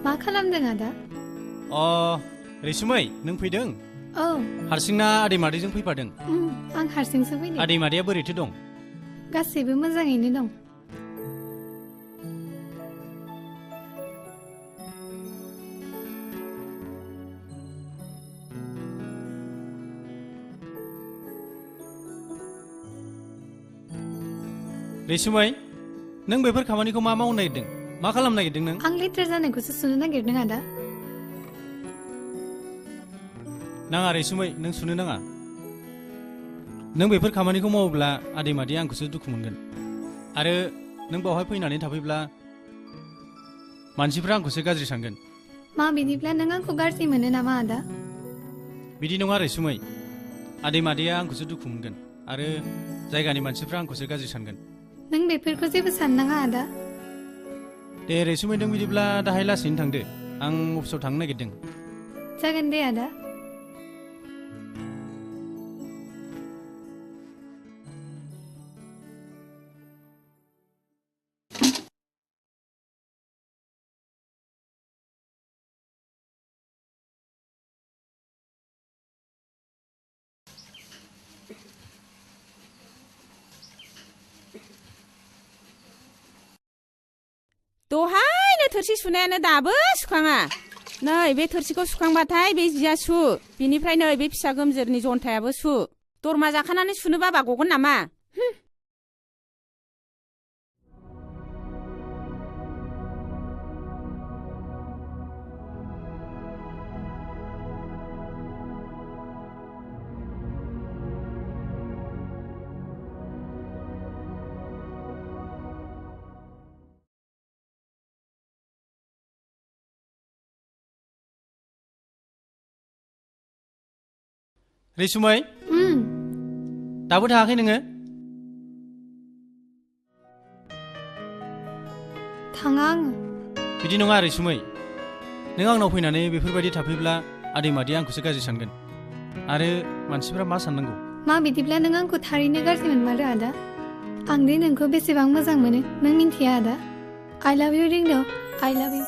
मा खालामदों आदा? रैसुमै नों फैदों? औ हारसिंना आदै मादैजों फैफादों? आं हारसिंसो फैदों। आदै मादैया बोरैथो दं? गासैबो मोजाङैनो दं। रैसुमै नों बेफोर खामानिखौ मा मावनो नागिरदों? मा खालामनो नागिरदों नों? आं लेथ्रा जानायखौसो सुनो नागिरदों आदा। नाङा रैसुमै, नों सुनो नाङा। नों बेफोर खामानिखौ मावोब्ला आदै मादैया आंखौसो दुखु मोनगोन। आरो नों बावहाय फैनानै थाफैब्ला मानसिफ्रा आंखौसो गाज्रि सानगोन। मा बिदिब्ला नों आंखौ गाज्रि मोनो नामा आदा? बिदि नङा रैसुमै, आदै मादैया आंखौसो दुखु मोनगोन आरो जायगानि मानसिफ्रा आंखौसो गाज्रि सानगोन। नों बेफोरखौ जेबो साननाङा आदा। दे रैसुमै, नों बिदिब्ला दाहाय लासैनो थांदो। आं अफिसाव थांनो नागिरदों। जागोन दे आदा। दहायनो थोरसि सुनायानो दाबो सुखाङा। नै बे थोरसिखौ सुखांबाथाय बे जिया सु, बिनिफ्राय नै बे फिसा गोमजोरनि जन्थायाबो सु। दरमा जाखानानै सुनो बाबा गगोन नामा? रैसुमै, दाबो थाङाखै नोङो? थाङा आङो। बिदि नङा रैसुमै, नों आंनाव फैनानै बेफोरबायदि थाफैब्ला आदै मादैया आंखौसो गाज्रि सानगोन आरो मानसिफ्रा मा साननांगौ? मा बिदिब्ला नों आंखौ थारैनो गाज्रि मोनमारो आदा? आं दि नोंखौ बेसेबां मोजां मोनो नों मिन्थिया आदा। I love you रिंदाव, I love you।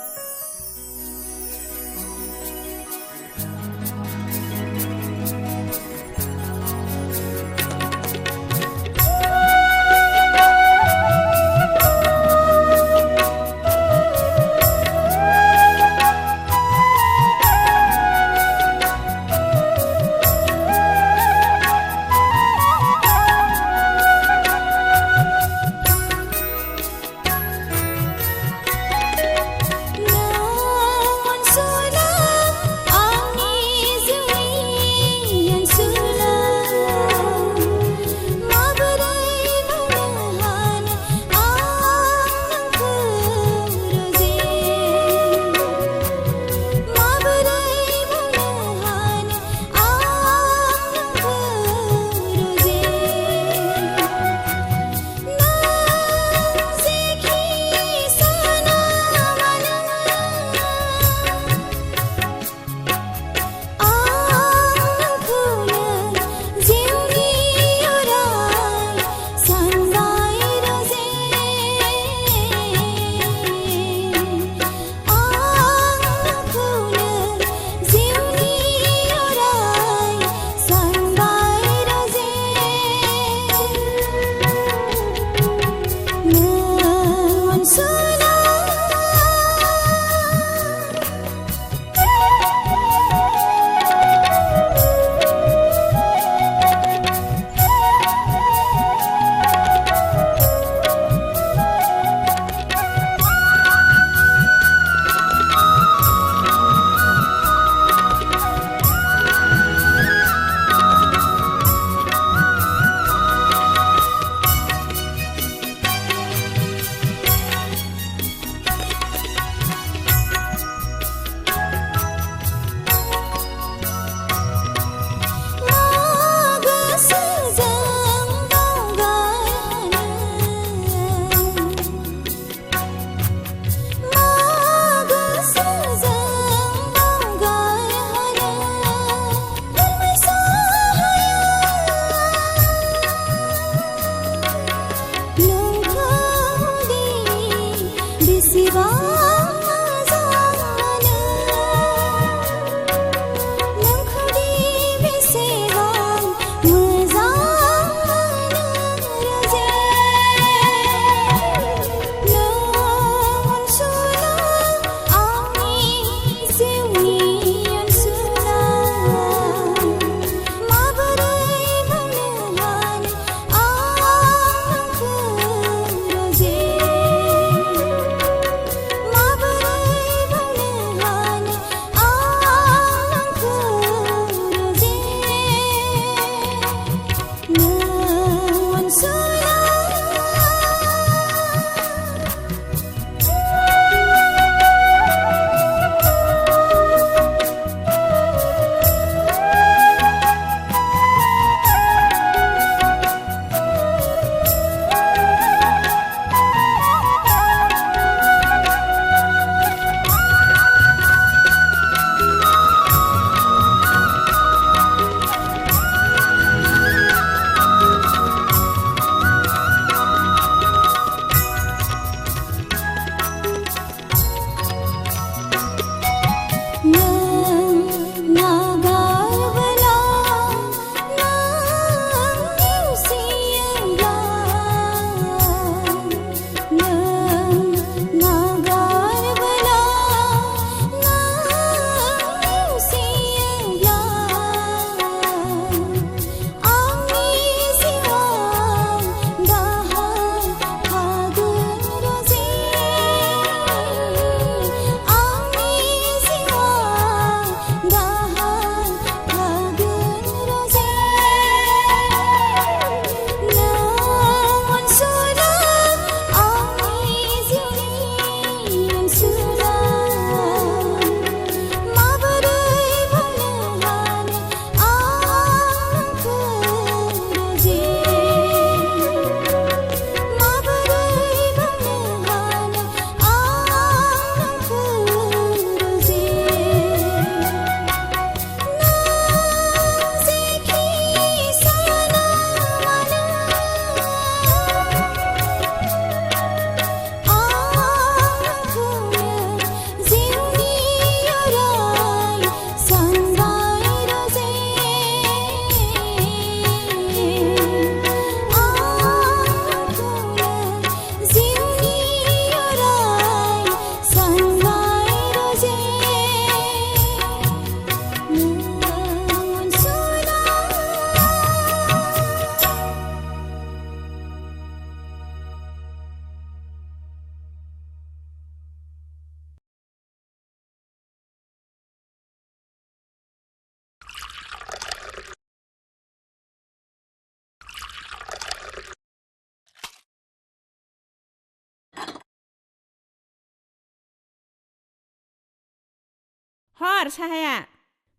हर साहाया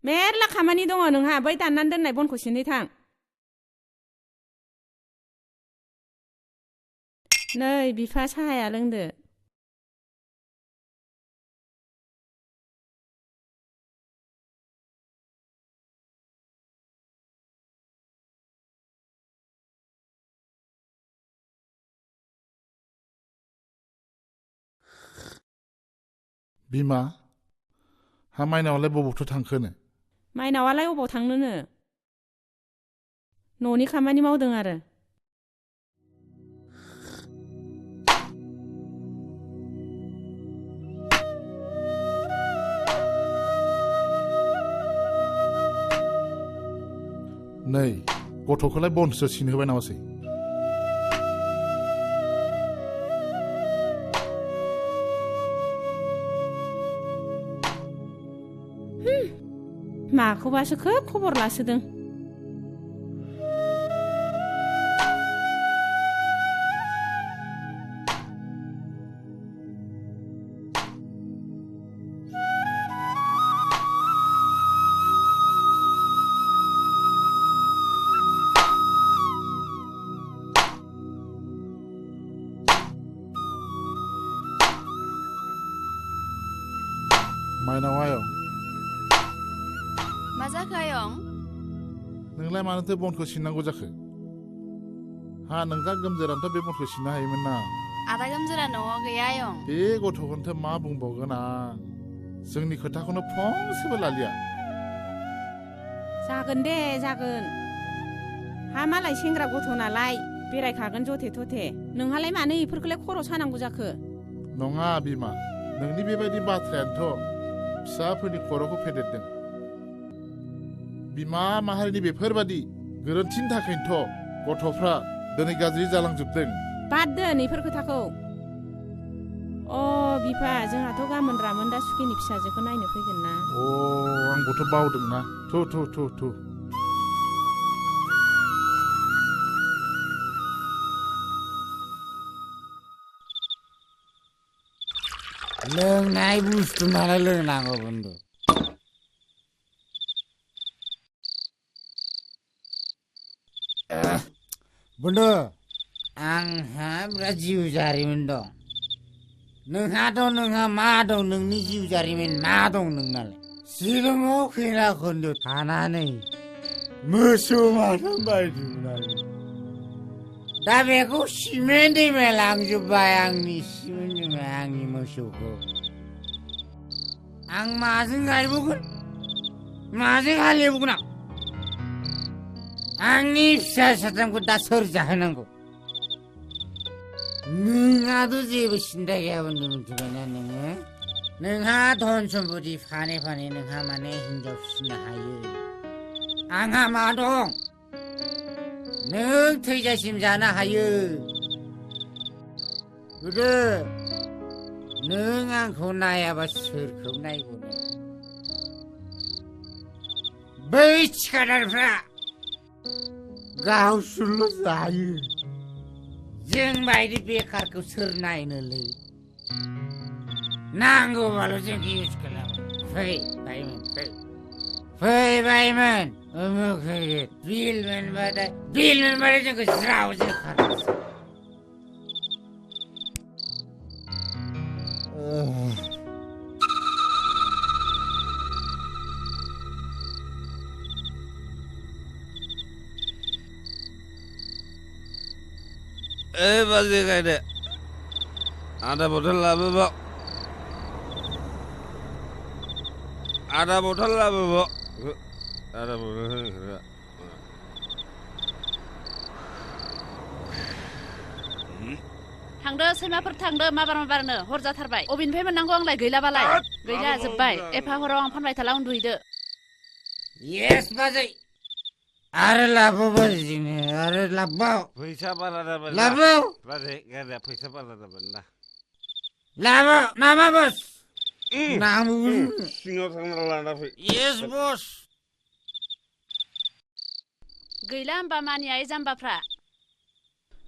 मेरला खामानि दङ नोंहा बै दाननानै दोननाय बनखौ सिनहै थां नै बिफा साहाया लोंदो बिमा हा माइनावालाय बबावथो थांखोनो माइनावालाय अबाव थांनोनो न'नि खामानि मावदों आरो नै गथ'खौलाय बनसो सिनहोबाय नामासै माखौबासो खोब खबर लासोदों माइनाव आयं मा जाखो आयं नोंलाय मानोथो बनखौ सिननांगौ जाखो हा नोंजा गोमजोरानोथ' बे बनखौ सिननो हायोमोन ना आदा गोमजोरा न'आव गैया आयं बे गथ'खौनोथ' मा बुंबावगोन आं जोंनि खोथाखौनो फंसेबो लालिया जागोन दे जागोन हा मालाय सेंग्रा गथ' नालाय बेरायखागोन जथे थथे नोंहालाय मानो इफोरखौलाय खर' सानांगौ जाखो नङा बिमा नोंनि बेबायदि बाथ्रायानोथ' फिसाफोरनि खर'खौ फेदेरदों बिमा माहारिनि बेफोरबादि गोरोन्थिनि थाखायनोथ' गथ'फ्रा दिनै गाज्रि जालांजोबदों बाद दोन इफोर खोथाखौ अ बिफा जोंहाथ' गाबोन रामोनदा सुखिनि फिसाजोखौ नायनो फैगोन ना अ आंबोथ' बावदोंना थु लोंनाय बुस्थु नालाय लोंनांगौ बन्दु बन्दु आंहा बिराद जिउ जारिमिन दं नोंहा मा दं नोंनि जिउ जारिमिन मा दं नोंनालाय शिलंआव खैला खन्दो थानानै मोसौ माथाम बायदोंमोन आं दा बेखौ सिमेन्ट दैमाया लांजोब्बाय आंनि सिमेन्ट दैमाया आंनि मोसौखौ आं माजों गायबावगोन माजों हालेवगोन आंनि फिसा साथामखौ दा सोर जाहोनांगौ नोंहाथ' जेबो सिन्था गैया बन्दु मिथिबायना नोङो नोंहा धन सम्पति फानै नोंहा माने हिनजाव फिसिनो हायो आंहा मा दं नों थैजासिम जानो हायो गोदो नों आंखौ नायाबा सोरखौ नायबावनो बै थिखादारफ्रा गावसोरल' जायो जों बायदि बेखारखौ सोर नायनोलै नांगौबाल' जोंखौ इउज खालामो फै बायमोन फै बायमोन उमुक होगोन बिल मोनबाथाय जोंखौ ज्रावजों खालामो बाजै गायदे आधा बथल लाबोबाव आधा बथल लाबोबाव आधा बथल थांदो सैमाफोर थांदो माबारनो हर जाथारबाय अबेनिफ्राय मोननांगौ आंलाय गैलाबालाय गैला जोब्बाय एफा हराव आं फानबाय थाला उन्दुहैदो येस बाजै आरो लाबोव बाजैनो आरो लाबोव फैसा बारा जाबाय लाबोव बाजै गारिया फैसा बारा जाबाय ना लाबोव नामा बस नाम सिङाव थांना लाना फै येस बस गैला होमबा मानिया ए जाम्बाफ्रा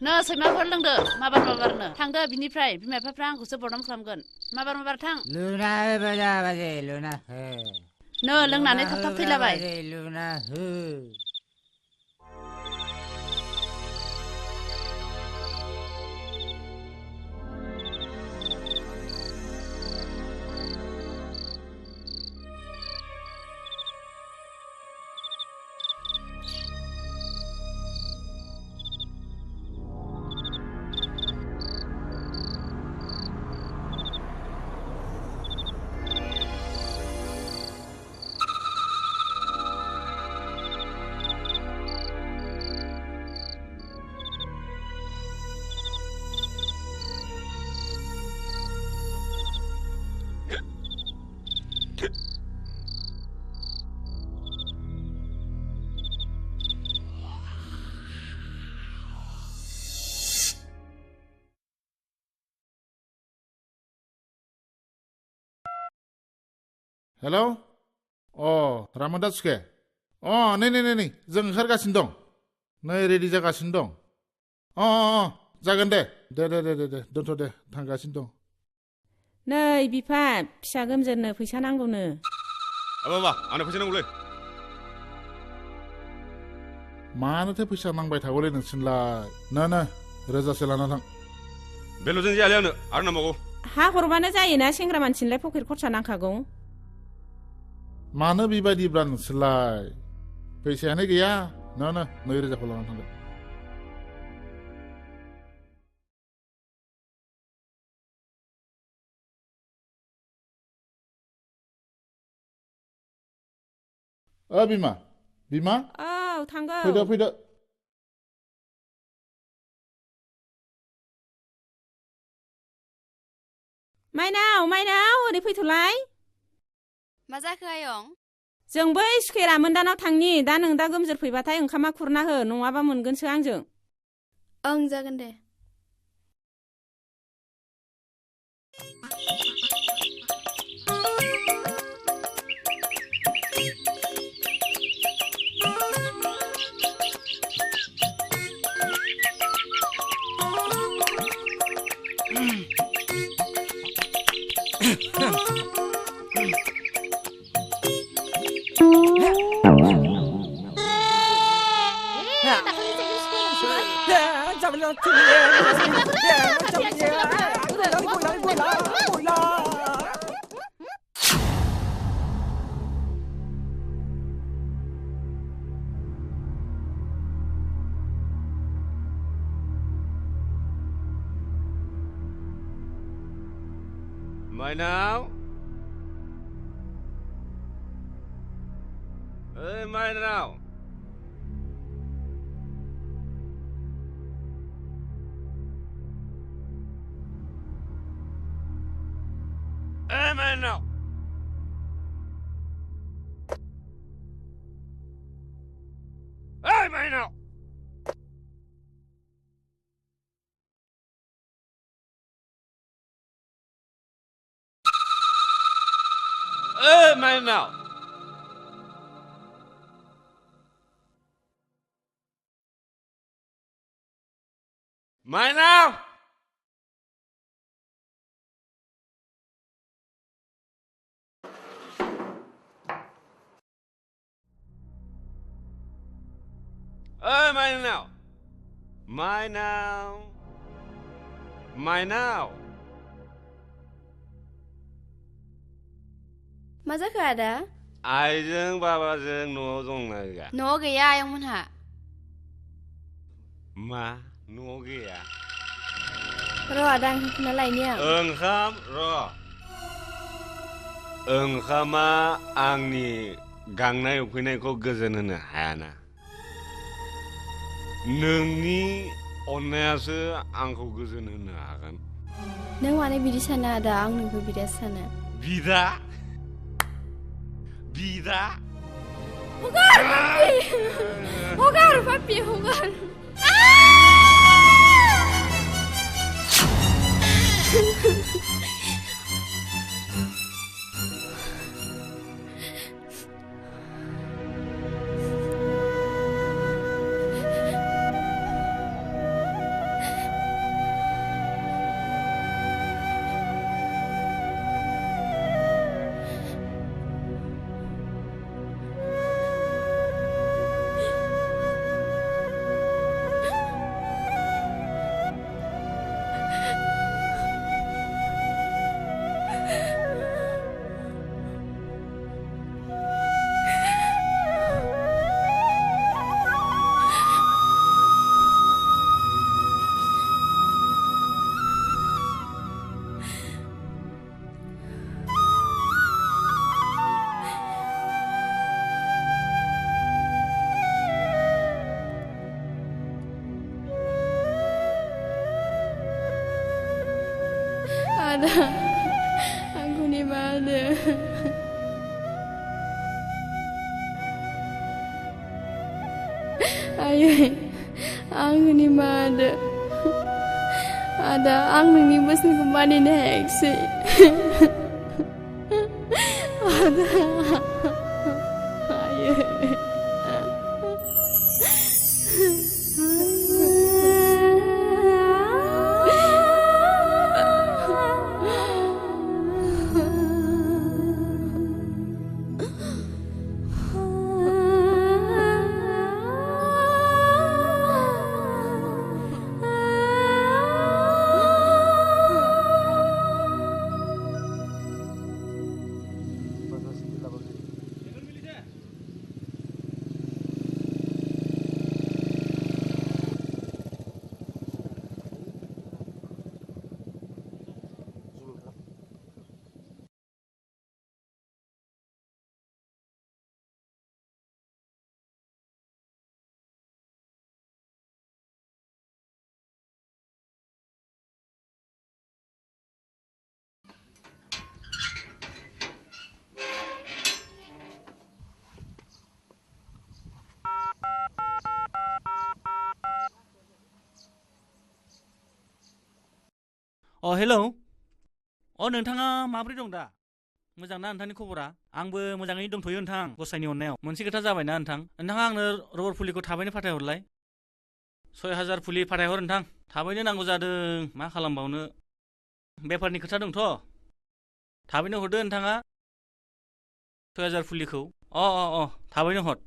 नो सैमाफोर लोंदो माबारनो थांदो बिनिफ्राय बिमा बिफाफ्रा आंखौसो बदनाम खालामगोन माबार थां लुना हो बाजै लुना हो नो लोंनानै थाब थाब थैलाबाय लुना हो हेलौ रामदास सुखे नै जों ओंखारगासिनो दं नै रेडि जागासिनो दं जागोन दे दोनथ' दे थांगासिनो दं नै बिफा फिसा गोमजोरनो फैसा नांगौनो बाबा आंनो फैसा नांगौलै मानोथो फैसा नांबाय थागौलै नोंसोरलाय ना रोजासे लाना थां बेल'जों जायालै आंनो आरो नांबावगौ हा हरबानो जायोना सेंग्रा मानसिनिलाय पकेट खरसा नांखागौ मानो बेबायदिब्ला नोंसोरलाय फैसायानो गैया ना 2,000खौ लाना थांदो बिमा औ थांगौ फैदो माइनाव ओरै फैथ'लाय मा जाखो आयं जों बै सुखेरामोन दानाव थांनि दा नों दा गोमजोर फैबाथाय ओंखामा खुरना हो नङाबा मोनगोनसो आंजों ओं जागोन दे माइनाव ओइ माइनाव ओइ माइनाव ओइ माइनाव ओइ माइनाव माइनाव ओइ माइनाव माइनाव माइनाव मा जाखो आदा? आइजों बाबाजों न'आव दंना गैया? न'आव गैया आयंमोनहा। मा न'आव गैया? र' आदा आं होफिनना लायनि आं। ओंखाम र' ओंखामा आंनि गांनाय उखैनायखौ गोजोन होनो हायाना नोंनि अननायासो आंखौ गोजोन होनो हागोन। नों मानो बिदि सानो आदा? आं नोंखौ बिदासो सानो। बिदा बिदा हगार पापी हगार पापी हगार ada aku di mana? Ayo, aku di mana? Ada ang nang nibas ng kumani na heksi. Ada, ayo. Hello नोंथाङा माब्रै दं दा? मोजां ना नोंथांनि खबरा? आंबो मोजाङैनो दंथ'यो नोंथां गसाइनि अननायाव। मोनसे खोथा जाबायना नोंथां, नोंथाङा आंनो रबर फुलिखौ थाबैनो फाथायहरलाय। 6000 फुलि फाथायहर नोंथां, थाबैनो नांगौ जादों। मा खालामबावनो, बेफारनि खोथा दंथ'। थाबैनो हरदो नोंथाङा 6000 फुलिखौ। थाबैनो हर।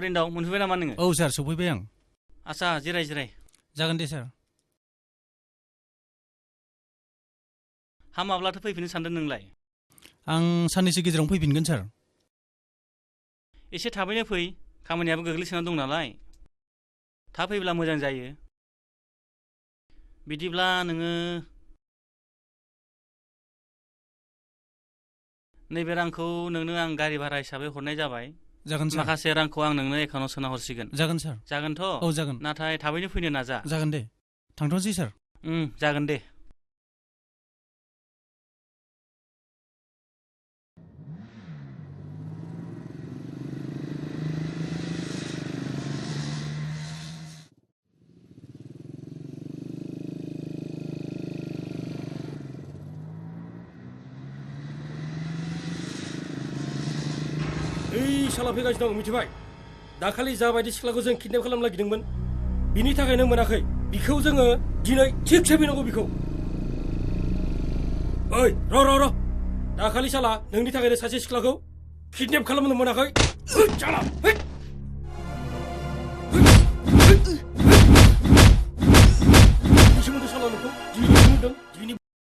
रिन्दाव मोनफैबाय नामा नोङो? औ सार, सफैबाय आं। आच्छा, जिराय जिराय। जागोन दे सार। माब्लाथो फैफिननो सानदों नोंलाय? आं साननैसो गेजेरावनो फैफिनगोन सार। एसे थाबैनो फै, खामानियाबो गोग्लैसोना दं नालाय। थाब फैब्ला मोजां जायो। बिदिब्ला नोङो नैबे रांखौ नोंनो आं गारि भारा हिसाबै हरनाय जाबाय। जागोन सार। माखासे रांखौ आं नोंनो एकाउन्टाव सोना हरसिगोन। जागोन सार। जागोनथ'? औ जागोन। नाथाय थाबैनो फैनो नाजा। जागोन दे, थांथ'नोसै सार। जागोन दे। शाला फैगासिनो दं, मिथिबाय? दाखालि जाबायदि सिख्लाखौ जों किडनेप खालामनो नागिरदोंमोन, बिनि थाखायनो मोनाखै। बिखौ जोङो दिनै थिगसे फैनांगौ बिखौ। ओइ र' दाखालि शाला नोंनि थाखायनो सासे सिख्लाखौ किडनेप खालामनो मोनाखै जाला